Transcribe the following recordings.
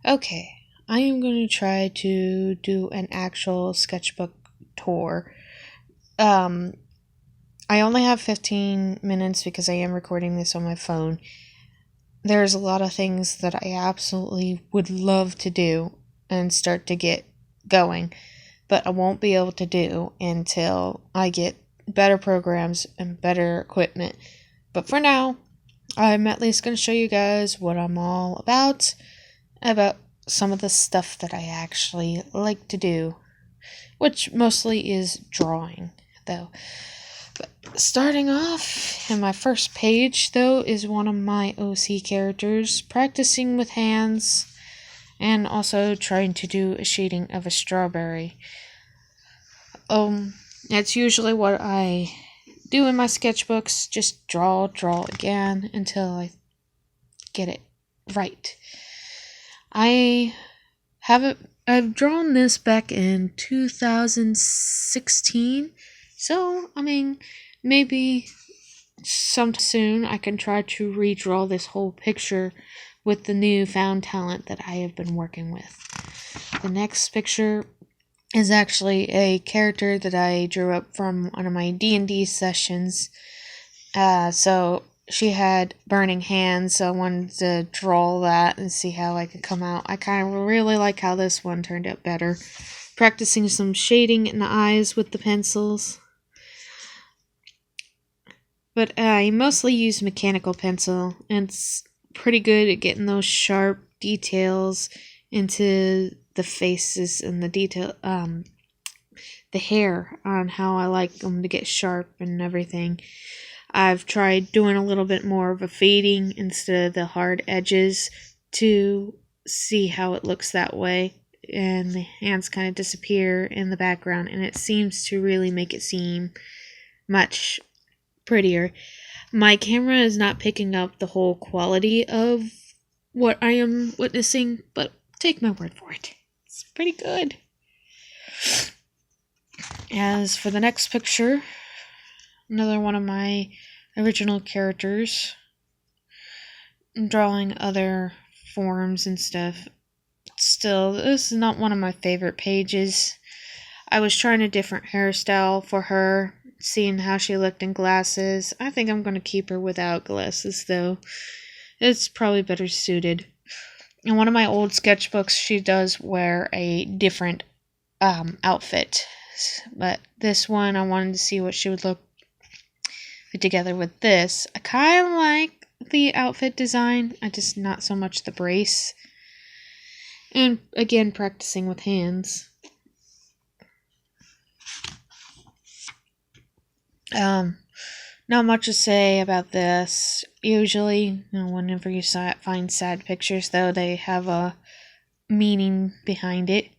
Okay, I am going to try to do an actual sketchbook tour. Um, I only have 15 minutes because I am recording this on my phone. There's a lot of things that I absolutely would love to do and start to get going, but I won't be able to do until I get better programs and better equipment. But for now, I'm at least going to show you guys what I'm all about some of the stuff that I actually like to do, which mostly is drawing, though. But starting off, in my first page, though, is one of my OC characters practicing with hands and also trying to do a shading of a strawberry. That's usually what I do in my sketchbooks, just draw again until I get it right. I've drawn this back in 2016, so maybe sometime soon I can try to redraw this whole picture with the newfound talent that I have been working with. The next picture is actually a character that I drew up from one of my D&D sessions. So she had burning hands, so I wanted to draw that and see how I could come out. I kind of really like how this one turned out better. Practicing some shading in the eyes with the pencils. But I mostly use mechanical pencil, and it's pretty good at getting those sharp details into the faces and the hair on how I like them to get sharp and everything. I've tried doing a little bit more of a fading instead of the hard edges to see how it looks that way, and the hands kind of disappear in the background, and it seems to really make it seem much prettier. My camera is not picking up the whole quality of what I am witnessing, but take my word for it. It's pretty good. As for the next picture, another one of my original characters. I'm drawing other forms and stuff. Still, this is not one of my favorite pages. I was trying a different hairstyle for her, seeing how she looked in glasses. I think I'm going to keep her without glasses, though. It's probably better suited. In one of my old sketchbooks, she does wear a different outfit. But this one, I wanted to see what she would look together with this. I kind of like the outfit design, I just not so much the brace. And again, practicing with hands. Not much to say about this. Usually, whenever you find sad pictures, though, they have a meaning behind it.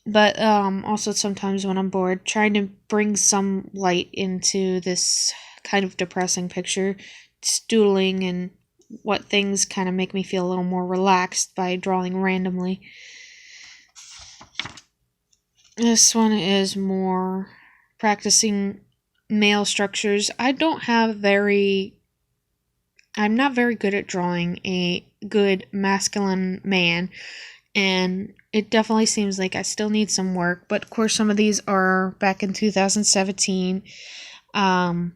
But also sometimes when I'm bored, trying to bring some light into this kind of depressing picture, just doodling and what things kind of make me feel a little more relaxed by drawing randomly. This one is more practicing male structures. I'm not very good at drawing a good masculine man, and it definitely seems like I still need some work, but of course some of these are back in 2017. I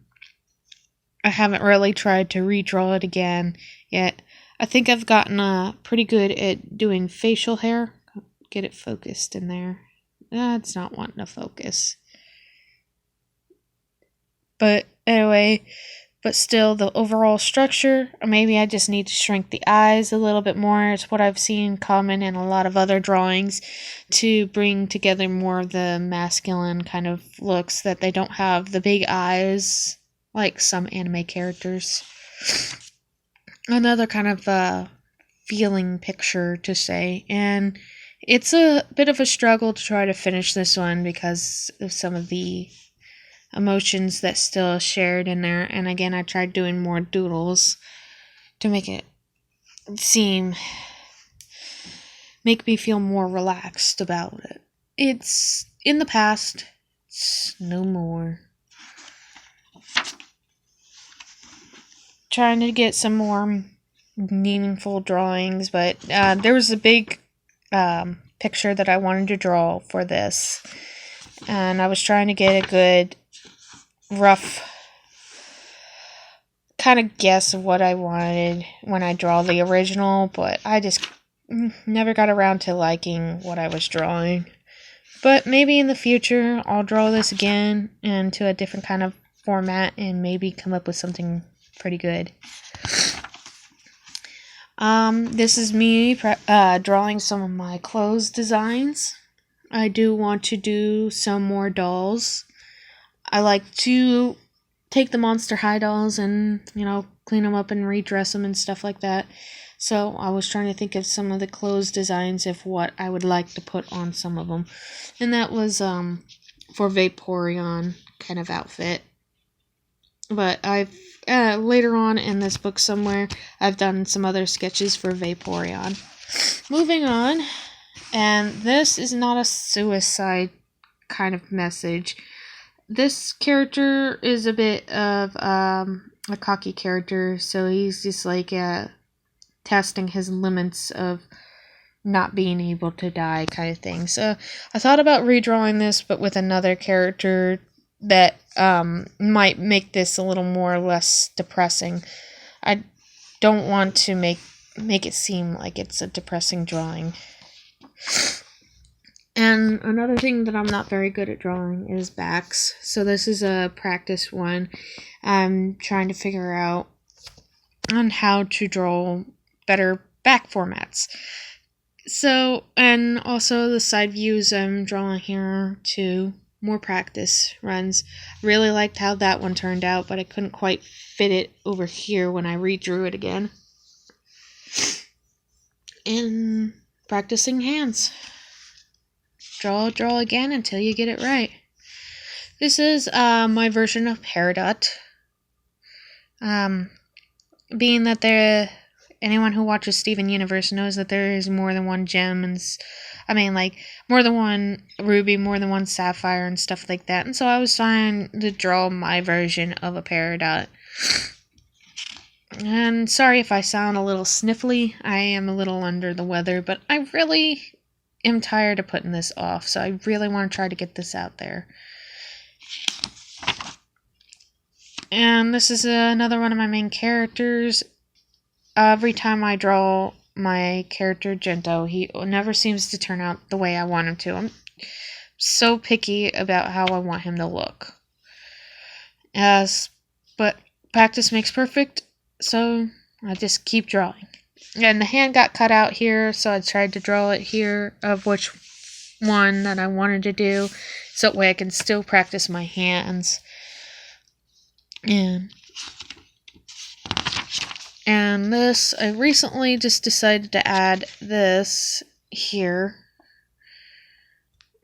haven't really tried to redraw it again yet. I think I've gotten pretty good at doing facial hair. Get it focused in there. It's not wanting to focus. But anyway, but still the overall structure, maybe I just need to shrink the eyes a little bit more. It's what I've seen common in a lot of other drawings to bring together more of the masculine kind of looks, that they don't have the big eyes like some anime characters. Another kind of feeling picture to say, and it's a bit of a struggle to try to finish this one because of some of the emotions that still shared in there. And again, I tried doing more doodles to make me feel more relaxed about it. It's in the past, it's no more. Trying to get some more meaningful drawings, but there was a big picture that I wanted to draw for this, and I was trying to get a good rough kind of guess of what I wanted when I draw the original, but I just never got around to liking what I was drawing. But maybe in the future I'll draw this again into a different kind of format and maybe come up with something pretty good. This is me drawing some of my clothes designs. I do want to do some more dolls. I like to take the Monster High dolls and, clean them up and redress them and stuff like that. So I was trying to think of some of the clothes designs of what I would like to put on some of them. And that was for Vaporeon kind of outfit. But I've later on in this book somewhere, I've done some other sketches for Vaporeon. Moving on, and this is not a suicide kind of message. This character is a bit of a cocky character, so he's just like testing his limits of not being able to die kind of thing. So I thought about redrawing this, but with another character that might make this a little more or less depressing. I don't want to make it seem like it's a depressing drawing. And another thing that I'm not very good at drawing is backs. So this is a practice one. I'm trying to figure out on how to draw better back formats. So, and also the side views I'm drawing here too. More practice runs. Really liked how that one turned out, but I couldn't quite fit it over here when I redrew it again. And practicing hands. Draw again until you get it right. This is my version of Peridot. Being that anyone who watches Steven Universe knows that there is more than one gem and more than one ruby, more than one sapphire and stuff like that. And so I was trying to draw my version of a Peridot. And sorry if I sound a little sniffly. I am a little under the weather, but I really am tired of putting this off, so I really want to try to get this out there. And this is another one of my main characters. Every time I draw my character Gento, he never seems to turn out the way I want him to. I'm so picky about how I want him to look. But practice makes perfect, so I just keep drawing. And the hand got cut out here, so I tried to draw it here of which one that I wanted to do, so that way I can still practice my hands. And this, I recently just decided to add this here.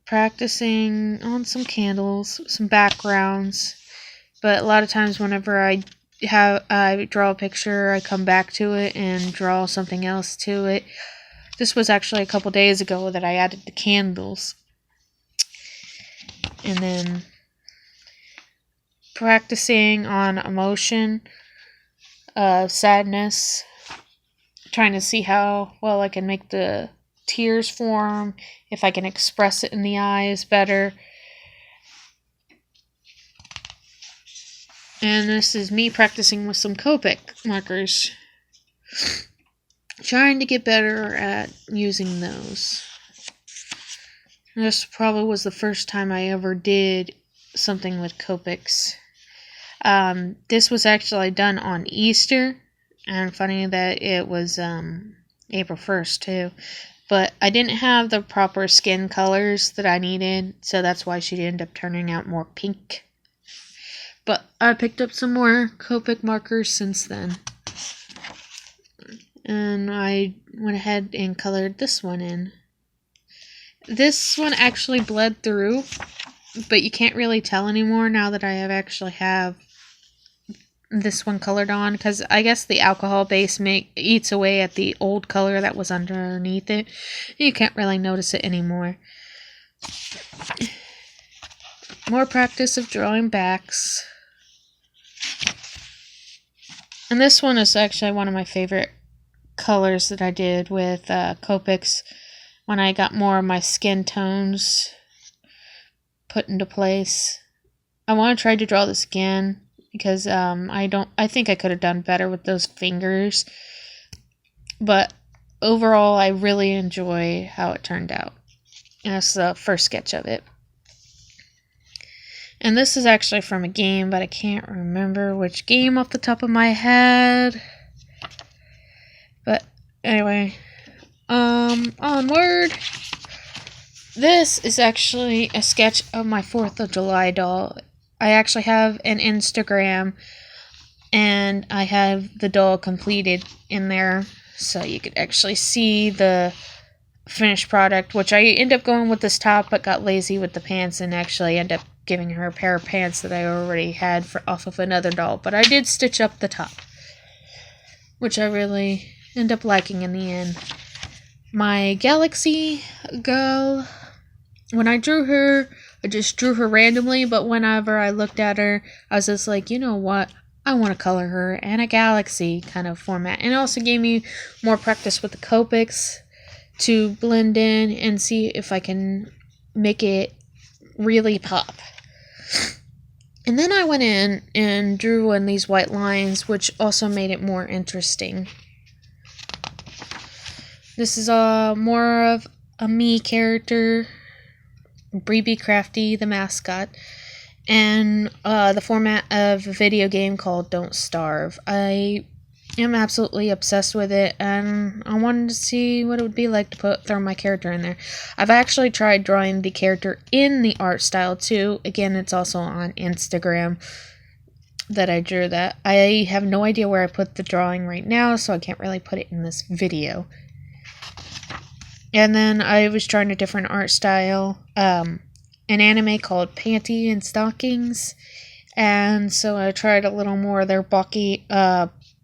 Practicing on some candles, some backgrounds. But a lot of times whenever I draw a picture, I come back to it and draw something else to it. This was actually a couple days ago that I added the candles. And then practicing on emotion, sadness, trying to see how well I can make the tears form, if I can express it in the eyes better. And this is me practicing with some Copic markers. Trying to get better at using those. This probably was the first time I ever did something with Copics. This was actually done on Easter. And funny that it was April 1st too. But I didn't have the proper skin colors that I needed. So that's why she ended up turning out more pink. But I picked up some more Copic markers since then. And I went ahead and colored this one in. This one actually bled through, but you can't really tell anymore now that I actually have this one colored on, because I guess the alcohol base eats away at the old color that was underneath it. You can't really notice it anymore. More practice of drawing backs. And this one is actually one of my favorite colors that I did with Copics when I got more of my skin tones put into place. I want to try to draw this again because I think I could have done better with those fingers. But overall, I really enjoy how it turned out. And that's the first sketch of it. And this is actually from a game, but I can't remember which game off the top of my head. But anyway, onward. This is actually a sketch of my 4th of July doll. I actually have an Instagram, and I have the doll completed in there, so you could actually see the finished product, which I end up going with this top, but got lazy with the pants, and actually end up giving her a pair of pants that I already had off of another doll. But I did stitch up the top, which I really end up liking in the end. My Galaxy girl, when I drew her, I just drew her randomly, but whenever I looked at her, I was just like, you know what? I want to color her in a Galaxy kind of format. And it also gave me more practice with the Copics to blend in and see if I can make it really pop. And then I went in and drew in these white lines, which also made it more interesting. This is more of a me character, Breeby Crafty, the mascot, and the format of a video game called Don't Starve. I am absolutely obsessed with it, and I wanted to see what it would be like to throw my character in there. I've actually tried drawing the character in the art style too. Again, it's also on Instagram that I drew that. I have no idea where I put the drawing right now, so I can't really put it in this video. And then I was trying a different art style, an anime called Panty and Stockings, and so I tried a little more of their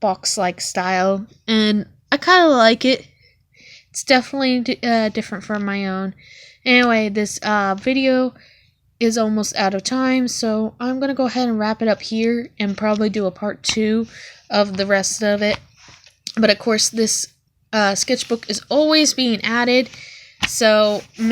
box-like style, and I kind of like it. It's definitely different from my own. Anyway, this video is almost out of time, so I'm going to go ahead and wrap it up here and probably do a part 2 of the rest of it. But of course, this sketchbook is always being added, so maybe